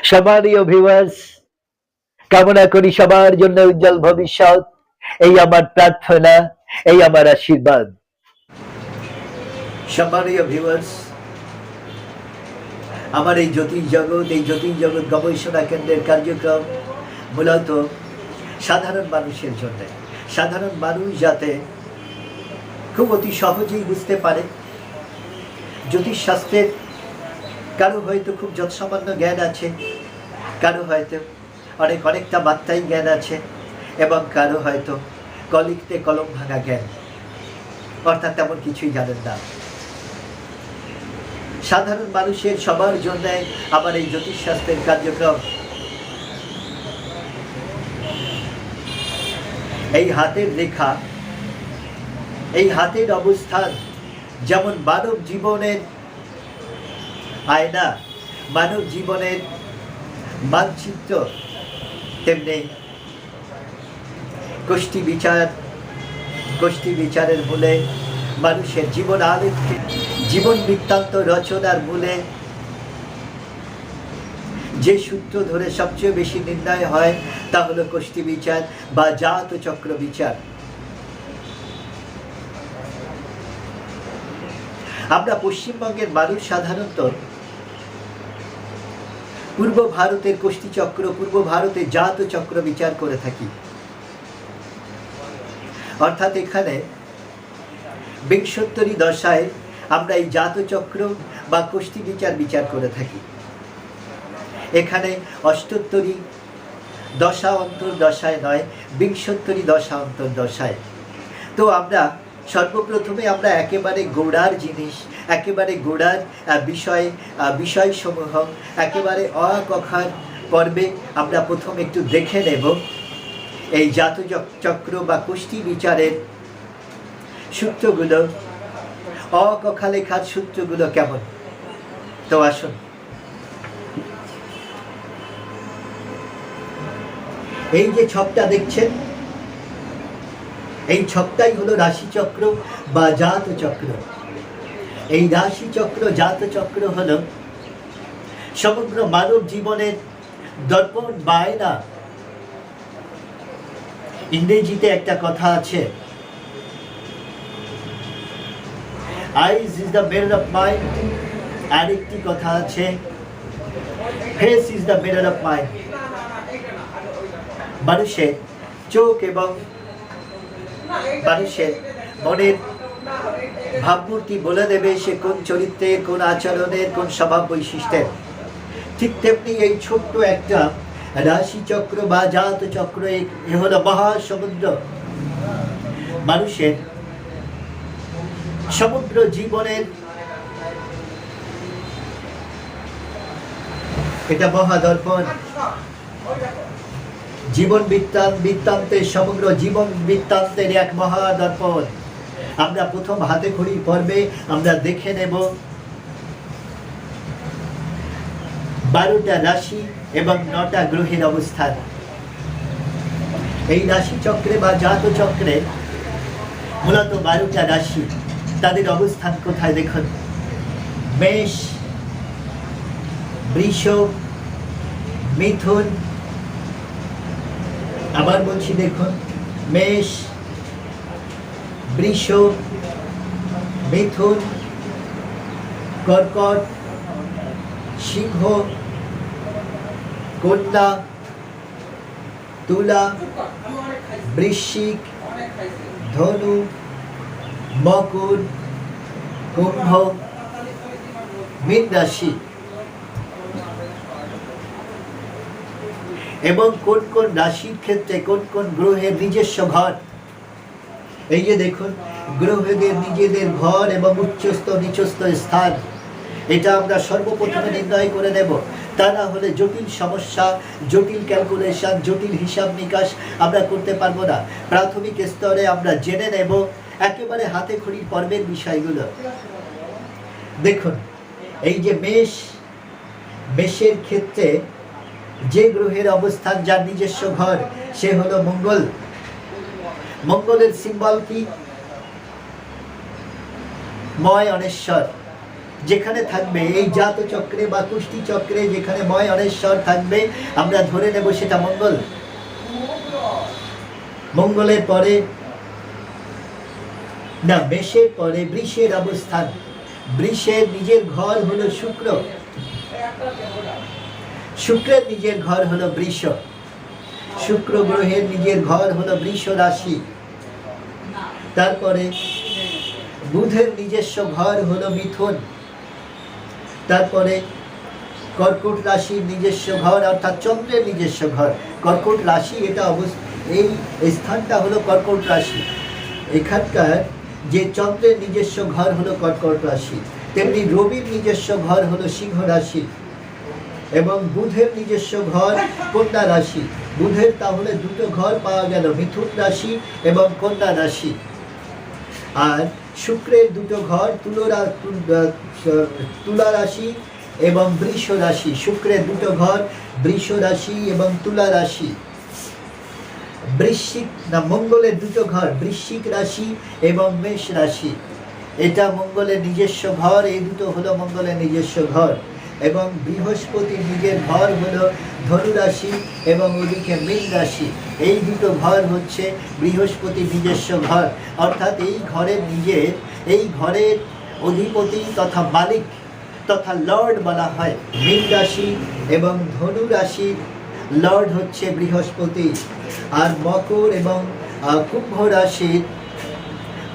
সম্মানীয় ভিউয়ার্স, কামনা করি সবার জন্য উজ্জ্বল ভবিষ্যৎ। এই আমার প্রার্থনা, এই আমার আশীর্বাদ। সম্মানীয় ভিউয়ার্স, আমার এই জ্যোতিষ জগৎ গবেষণা কেন্দ্রের কার্যক্রম মূলত সাধারণ মানুষের জন্য। সাধারণ মানুষ যাতে খুব অতি সহজেই বুঝতে পারে জ্যোতিষ শাস্ত্রের। কারো হয়তো খুব যৎসামান্য জ্ঞান আছে, কারো হয়তো অনেকটা মাত্রায় জ্ঞান আছে, এবং কারো হয়তো কলিকতে কলম ভাঙা জ্ঞান, অর্থাৎ তেমন কিছুই জানেন না। সাধারণ মানুষের সবার জন্য আমার এই জ্যোতিষ শাস্ত্রের কার্যক্রম। এই হাতের রেখা, এই হাতের অবস্থান যেমন মানব জীবনের আয়না, মানব জীবনের মানচিত্র, তেমনি গোষ্ঠী বিচারের মূলে মানুষের জীবন আলেখ্য, জীবন বৃত্তান্ত রচনার মূলে যে সূত্র ধরে সবচেয়ে বেশি নির্ণয় হয় তা হলো গোষ্ঠী বিচার বা জাত চক্র বিচার। আমরা পশ্চিমবঙ্গের মানুষ সাধারণত পূর্ব ভারতের গোষ্ঠী চক্র, পূর্ব ভারতের জাত চক্র বিচার করে থাকি। অর্থাৎ এখানে বিংশোত্তরী দশায় আমরা এই জাত চক্র বা গোষ্ঠী বিচার করে থাকি। এখানে অষ্টোত্তরী দশা অন্তর দশায় নয়, বিংশোত্তরী দশা অন্তর দশায়। তো আমরা সর্বপ্রথমে আমরা একেবারে গোড়ার জিনিস, একেবারে গোড়ার বিষয়সমূহ একেবারে অকখার পর্বে আমরা প্রথম একটু দেখে নেব এই জাত চক্র বা গোষ্ঠী বিচারের সূত্রগুলো, অকখা লেখার সূত্রগুলো কেমন। তো আসুন, এই যে ছকটা দেখছেন, এই ছকটাই হলো রাশিচক্র বা জাত চক্র। এই রাশিচক্র জাত চক্র হলো সমগ্র মানব জীবনের দর্পণ বা আয়না। ইংরেজিতে একটা কথা আছে, eyes is the mirror of mind. আরেকটি কথা আছে, face is the mirror of mind. মানুষের চোখ এবং মানুষের মনের ভাবমূর্তি বলে দেবে সে কোন চরিত্রের, কোন আচরণের, কোন স্বভাব বৈশিষ্ট্যের। ঠিক তেমনি এই ছোট্ট একটা রাশিচক্র বা জাত চক্র এ হলো মহাসমুদ্র। মানুষের সমগ্র জীবনের এটা মহাদর্পণ। জীবন বৃত্তান্তের, সমগ্র জীবন বৃত্তান্তের এক মহাদর্পণ। আমরা প্রথম হাতে খড়ির পর্বে আমরা দেখে নেব 12টা রাশি এবং 9টা গ্রহের অবস্থান। এই রাশি চক্রে বা জাত চক্রে মূলত 12টা রাশি, তাদের অবস্থান কোথায় দেখুন। মেষ, বৃষ, মিথুন, আবার বলছি দেখুন, মেষ, বৃষ, মিথুন, কর্কট, সিংহ, কন্যা, তুলা, বৃশ্চিক, ধনু, মকর, কুম্ভ, মীন রাশি। এবং কোন কোন রাশির ক্ষেত্রে কোন কোন গ্রহের নিজস্ব ঘর। এই যে দেখুন, গ্রহদের নিজেদের ঘর এবং উচ্চস্থ নিচস্থ স্থান, এটা আমরা সর্বপ্রথমে নির্ণয় করে নেব। তা না হলে জটিল সমস্যা, জটিল ক্যালকুলেশন, জটিল হিসাব নিকাশ আমরা করতে পারবো না। প্রাথমিক স্তরে আমরা জেনে নেব একেবারে হাতে খড়ির পর্বের বিষয়গুলো। দেখুন, এই যে মেষ, মেষের ক্ষেত্রে যে গ্রহের অবস্থান, যার নিজস্ব ঘর, সে হলো মঙ্গল। মঙ্গলের সিম্বল কি? ময় অনেশ্বর। যেখানে থাকবে এই জাত চক্রে বা কুষ্টি চক্রে, যেখানে ময় অনেশ্বর থাকবে, আমরা ধরে নেব সেটা মঙ্গল। মঙ্গলের পরে না, মেষের পরে বৃষের অবস্থান। বৃষের নিজের ঘর হলো শুক্র, শুক্রের নিজের ঘর হলো বৃষ, শুক্র গ্রহের নিজের ঘর হলো বৃষ রাশি। তারপরে বুধের নিজস্ব ঘর হলো মিথুন। তারপরে কর্কট রাশির নিজস্ব ঘর অর্থাৎ চন্দ্রের নিজস্ব ঘর কর্কট রাশি। এটা এই স্থানটা হলো কর্কট রাশি। এখানকার যে চন্দ্রের নিজস্ব ঘর হলো কর্কট রাশি, তেমনি রবির নিজস্ব ঘর হলো সিংহ রাশি এবং বুধের নিজস্ব ঘর কন্যা রাশি। বুধের তাহলে দুটো ঘর পাওয়া গেল, মিথুন রাশি এবং কন্যা রাশি। আর শুক্রের দুটো ঘর তুলা রাশি এবং বৃষ রাশি। শুক্রের দুটো ঘর বৃষ রাশি এবং তুলা রাশি। মঙ্গলের দুটো ঘর বৃশ্চিক রাশি এবং মেষ রাশি। এটা মঙ্গলের নিজস্ব ঘর, এই দুটো হলো মঙ্গলের নিজস্ব ঘর। এবং বৃহস্পতির নিজের ঘর হলো ধনু রাশি এবং ওদিকে মীন রাশি। এই দুটো ঘর হচ্ছে বৃহস্পতির নিজস্ব ঘর, অর্থাৎ এই ঘরের অধিপতি তথা মালিক তথা লর্ড বলা হয় মীন রাশি এবং ধনু রাশির লর্ড হচ্ছে বৃহস্পতি। আর মকর এবং কুম্ভ রাশির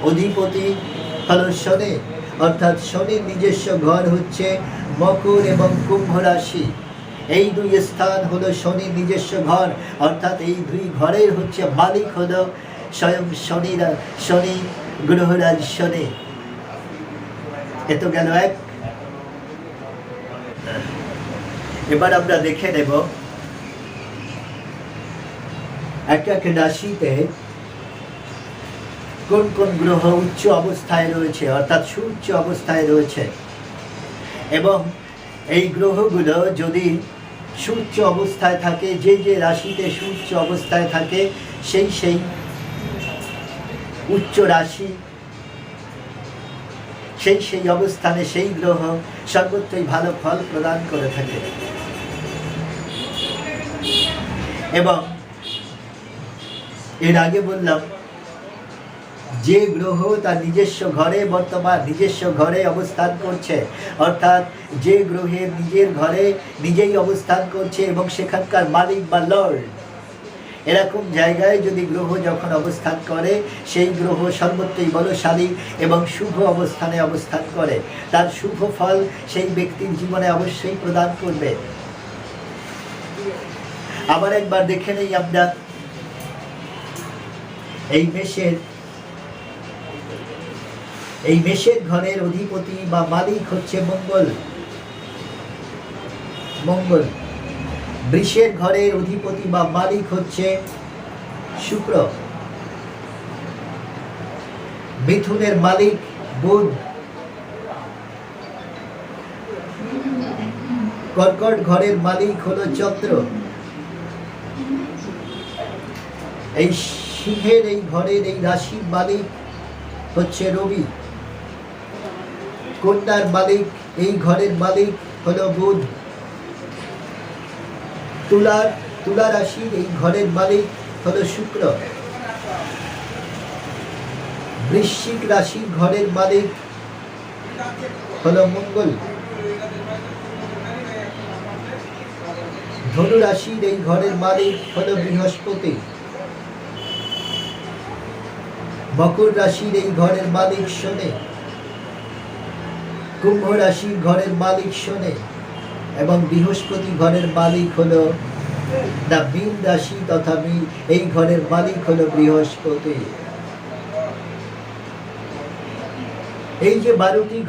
অধিপতি হলো শনি, অর্থাৎ শনির নিজস্ব ঘর হচ্ছে মকর এবং কুম্ভ রাশি। এই দুই স্থান হলো শনির নিজস্ব ঘর, অর্থাৎ এই দুই ঘরের হচ্ছে মালিক হলো স্বয়ং শনি গ্রহরাজ শনি। এত গেল এক। এবার আমরা দেখে নেব এক এক রাশিতে কোন কোন গ্রহ উচ্চ অবস্থায় রয়েছে, অর্থাৎ সুউচ্চ অবস্থায় রয়েছে। এবং এই গ্রহগুলো যদি সুউচ্চ অবস্থায় থাকে, যে যে রাশিতে সুউচ্চ অবস্থায় থাকে, সেই উচ্চ রাশি, সেই অবস্থানে সেই গ্রহ সর্বত্রই ভালো ফল প্রদান করে থাকে। এবং এর আগে বললাম যে গ্রহ তার নিজস্ব ঘরে অবস্থান করছে, অর্থাৎ যে গ্রহের নিজের ঘরে নিজেই অবস্থান করছে এবং সেখানকার মালিক বা লর্ড, এরকম জায়গায় যদি গ্রহ যখন অবস্থান করে, সেই গ্রহ সর্বত্রই বলশালী এবং শুভ অবস্থানে অবস্থান করে, তার শুভ ফল সেই ব্যক্তির জীবনে অবশ্যই প্রদান করবে। আবার একবার দেখে নেই আমরা এই মেষের ঘরের অধিপতি বা মালিক হচ্ছে মঙ্গল। বৃষের ঘরের অধিপতি বা মালিক হচ্ছে শুক্র। মিথুনের মালিক বুধ। কর্কট ঘরের মালিক হলো চন্দ্র। এই সিংহের এই ঘরের এই রাশির মালিক হচ্ছে রবি। কন্যার মালিক, এই ঘরের মালিক হলো বুধ। তুলা রাশির এই ঘরের মালিক হলো শুক্র। বৃশ্চিক রাশির ঘরের মালিক হলো মঙ্গল। ধনু রাশির এই ঘরের মালিক হলো বৃহস্পতি। মকর রাশির এই ঘরের মালিক শনি। কুম্ভ রাশির ঘরের মালিক শনি এবং বৃহস্পতি ঘরের মালিক হলো মীন রাশি তথা এই ঘরের মালিক হলো বৃহস্পতি। এই যে 12টি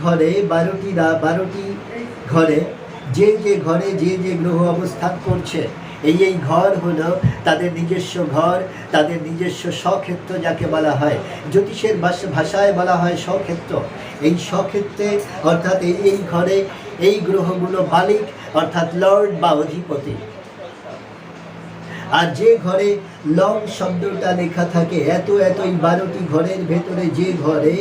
ঘরে যে গ্রহ অবস্থান করছে, এই ঘর হলো তাদের নিজস্ব ঘর, তাদের নিজস্ব স্বক্ষেত্র যাকে বলা হয়। জ্যোতিষের ভাষায় বলা হয় স্বক্ষেত্র। এই স্বক্ষেত্রে অর্থাৎ এই ঘরে এই গ্রহগুলো মালিক অর্থাৎ লর্ড বা অধিপতি। আর যে ঘরে লং শব্দটা লেখা থাকে, এই 12টি ঘরের ভেতরে যে ঘরে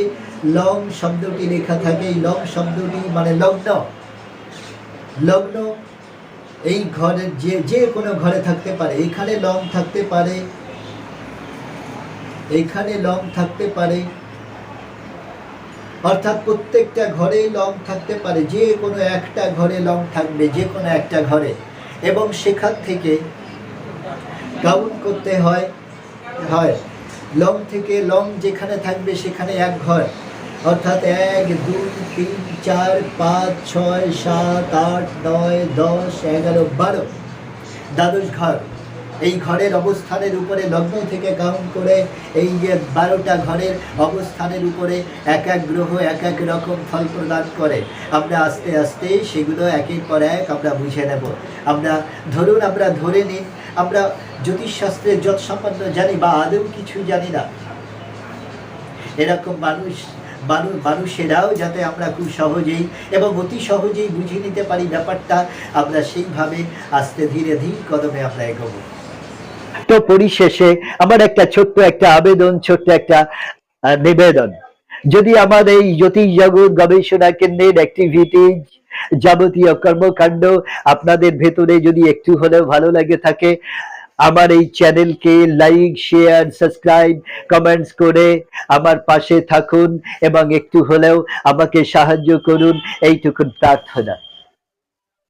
লং শব্দটি লেখা থাকে। এই লং শব্দটি মানে লগ্ন। লগ্ন এই ঘরের যে কোনো ঘরে থাকতে পারে। এখানে লং থাকতে পারে, এখানে লং থাকতে পারে, অর্থাৎ প্রত্যেকটা ঘরে লং থাকতে পারে। যে কোনো একটা ঘরে লং থাকবে, যে কোনো একটা ঘরে, এবং সেখান থেকে কাউন্ট করতে হয়। লং থেকে লং যেখানে থাকবে সেখানে এক ঘর, অর্থাৎ 1 2 3 4 5 6 7 8 9 10 11 12 দ্বাদশ ঘর। এই ঘরের অবস্থানের উপরে লগ্ন থেকে কাউন্ট করে এই যে 12টা ঘরের অবস্থানের উপরে এক এক গ্রহ এক এক রকম ফল প্রদান করে। আমরা আস্তে আস্তে সেগুলো একের পর এক আমরা বুঝে নেব। আমরা ধরুন, আমরা ধরে নিন আমরা জ্যোতিষশাস্ত্রের যত সম্পন্ন জানি বা আদৌ কিছু জানি না, এরকম মানুষেরাও যাতে আমরা খুব সহজেই এবং অতি সহজেই বুঝে নিতে পারি ব্যাপারটা, আমরা সেইভাবে আস্তে ধীরে কদমে আমরা এগোবো। তো পরিশেষে আমার একটা ছোট্ট একটা আবেদন, ছোট্ট একটা নিবেদন, যদি আমার এই জ্যোতিষ জগৎ গবেষণা কেন্দ্রের অ্যাক্টিভিটিজ, যাবতীয় কর্মকাণ্ড আপনাদের ভেতরে যদি একটু হলেও ভালো লাগে থাকে, আমার এই চ্যানেলকে লাইক, শেয়ার, সাবস্ক্রাইব, কমেন্টস করে আমার পাশে থাকুন এবং একটু হলেও আমাকে সাহায্য করুন, এইটুকু প্রার্থনা।